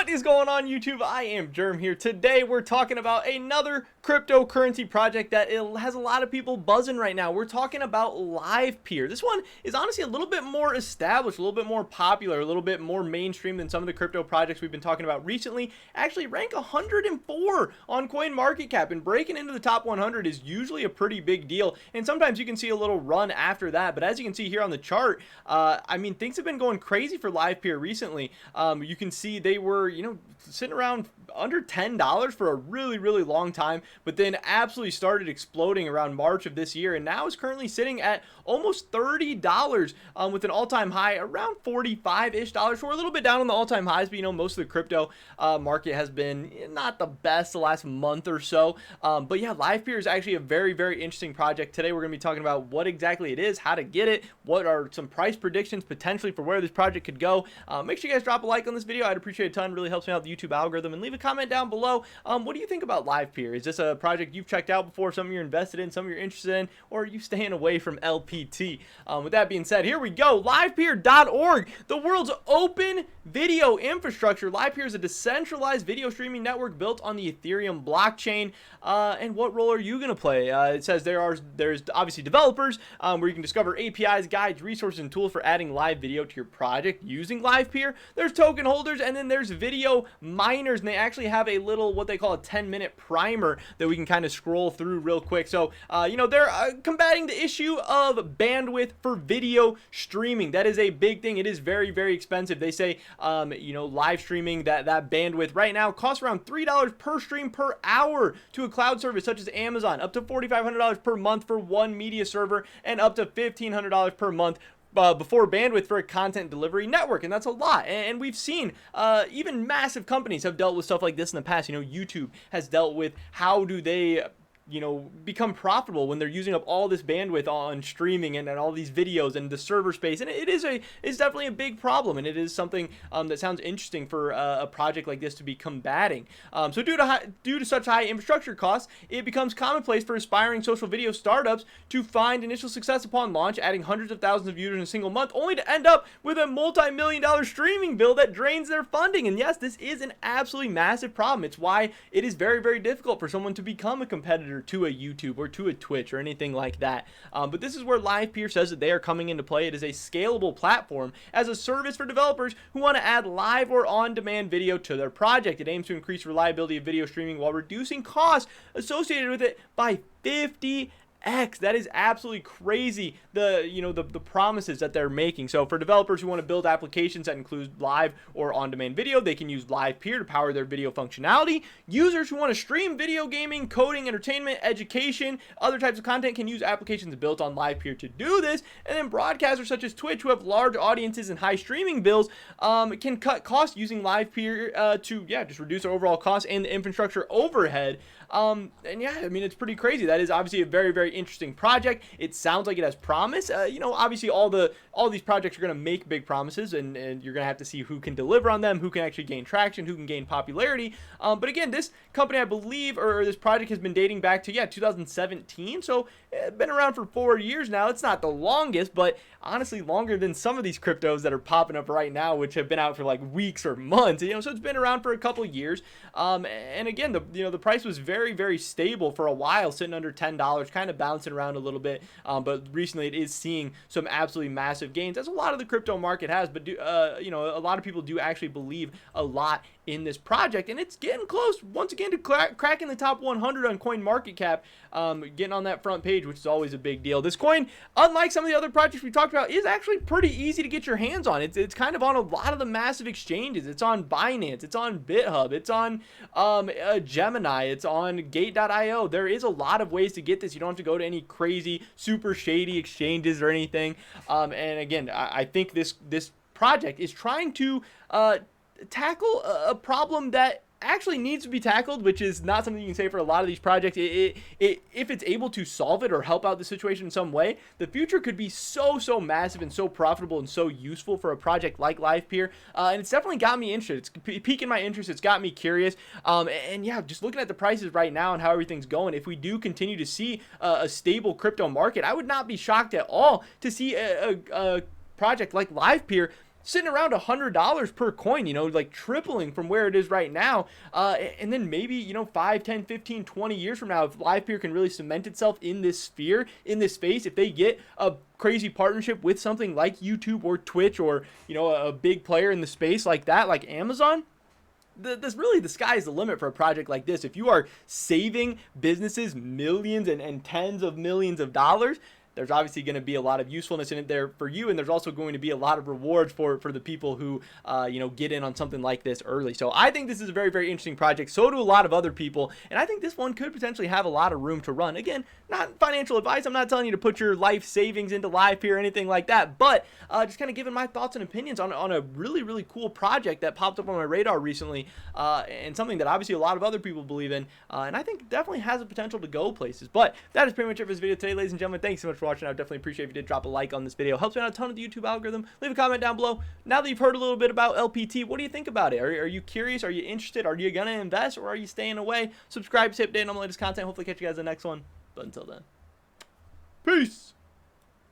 What is going on, YouTube? I am Germ here. Today we're talking about another cryptocurrency project that has a lot of people buzzing right now. We're talking about Livepeer. This one is honestly a little bit more established, a little bit more popular, a little bit more mainstream than some of the crypto projects we've been talking about recently. Actually rank 104 on CoinMarketCap, and breaking into the top 100 is usually a pretty big deal, and sometimes you can see a little run after that. But as you can see here on the chart, I mean, things have been going crazy for Livepeer recently. You can see they were, sitting around under $10 for a really long time, but then absolutely started exploding around March of this year, and now is currently sitting at almost $30 with an all-time high around 45-ish dollars. So we're a little bit down on the all-time highs, but most of the crypto market has been not the best the last month or so. But yeah, Livepeer is actually a very interesting project. Today we're going to be talking about what exactly it is, how to get it, what are some price predictions potentially for where this project could go. Make sure you guys drop a like on this video. I'd appreciate it a ton. It really helps me out with the YouTube algorithm. And leave a comment down below. What do you think about Livepeer? Is this a project you've checked out before, something you're invested in, something you're interested in, or are you staying away from LPT? With that being said, here we go. Livepeer.org, the world's open video infrastructure. Livepeer is a decentralized video streaming network built on the Ethereum blockchain. And what role are you going to play? It says there's obviously developers where you can discover APIs, guides, resources, and tools for adding live video to your project using Livepeer. There's token holders, and then there's video miners, and they actually have a little, what they call a 10-minute primer that we can kind of scroll through real quick. So, they're combating the issue of bandwidth for video streaming. That is a big thing. It is very expensive. They say, live streaming, that bandwidth right now costs around $3 per stream per hour to a cloud service such as Amazon, up to $4,500 per month for one media server, and up to $1,500 per month before bandwidth for a content delivery network. And that's a lot, and we've seen even massive companies have dealt with stuff like this in the past. YouTube has dealt with how do they become profitable when they're using up all this bandwidth on streaming and all these videos and the server space. And it's definitely a big problem, and it is something that sounds interesting for a project like this to be combating. So due to such high infrastructure costs, it becomes commonplace for aspiring social video startups to find initial success upon launch, adding hundreds of thousands of users in a single month, only to end up with a multi-million-dollar streaming bill that drains their funding. And yes, this is an absolutely massive problem. It's why it is very difficult for someone to become a competitor to a YouTube or to a Twitch or anything like that. But this is where Livepeer says that they are coming into play. It is a scalable platform as a service for developers who want to add live or on-demand video to their project. It aims to increase reliability of video streaming while reducing costs associated with it by 50x. That is absolutely crazy, the promises that they're making. So for developers who want to build applications that include live or on-demand video, they can use Livepeer to power their video functionality. Users who want to stream video gaming, coding, entertainment, education, other types of content can use applications built on Livepeer to do this. And then broadcasters such as Twitch, who have large audiences and high streaming bills, can cut costs using Livepeer to just reduce their overall costs and the infrastructure overhead. And yeah, I mean, it's pretty crazy. That is obviously a very interesting project. It sounds like it has promise. Obviously all these projects are going to make big promises, and you're going to have to see who can deliver on them, who can actually gain traction, who can gain popularity. But again, this company, I believe, or this project has been dating back to 2017. So it's been around for 4 years now. It's not the longest, but honestly longer than some of these cryptos that are popping up right now, which have been out for like weeks or months. So it's been around for a couple years. And again, the price was very stable for a while, sitting under $10, kind of bouncing around a little bit. But recently it is seeing some absolutely massive gains, as a lot of the crypto market has. But a lot of people do actually believe a lot in this project, and it's getting close once again to cracking the top 100 on CoinMarketCap, getting on that front page, which is always a big deal. This coin, unlike some of the other projects we talked about, is actually pretty easy to get your hands on. It's kind of on a lot of the massive exchanges. It's on Binance, it's on BitHub, it's on Gemini, it's on Gate.io. There is a lot of ways to get this. You don't have to go to any crazy super shady exchanges or anything. And again, I think this project is trying to tackle a problem that actually needs to be tackled, which is not something you can say for a lot of these projects. If it's able to solve it or help out the situation in some way, the future could be so massive and so profitable and so useful for a project like Livepeer. And it's definitely got me interested. It's piquing my interest. It's got me curious. And yeah, just looking at the prices right now and how everything's going, if we do continue to see a stable crypto market, I would not be shocked at all to see a project like Livepeer sitting around $100 per coin, you know, like tripling from where it is right now. And then maybe, you know, 5, 10, 15, 20 years from now, if Livepeer can really cement itself in this sphere, in this space, if they get a crazy partnership with something like YouTube or Twitch, or, you know, a big player in the space like that, like Amazon, the sky is the limit for a project like this. If you are saving businesses millions and tens of millions of dollars, there's obviously going to be a lot of usefulness in it there for you, and there's also going to be a lot of rewards for the people who you know, get in on something like this early. So I think this is a very, very interesting project. So do a lot of other people, and I think this one could potentially have a lot of room to run. Again, not financial advice. I'm not telling you to put your life savings into Livepeer or anything like that, but just kind of giving my thoughts and opinions on a really, really cool project that popped up on my radar recently, and something that obviously a lot of other people believe in, and I think definitely has the potential to go places. But that is pretty much it for this video today, ladies and gentlemen. Thanks so much for watching. I would definitely appreciate if you did drop a like on this video. Helps me out a ton of the YouTube algorithm. Leave a comment down below. Now that you've heard a little bit about LPT, what do you think about it? Are you curious? Are you interested? Are you gonna invest, or are you staying away? Subscribe, stay updated on the latest content. Hopefully catch you guys in the next one. But until then, peace.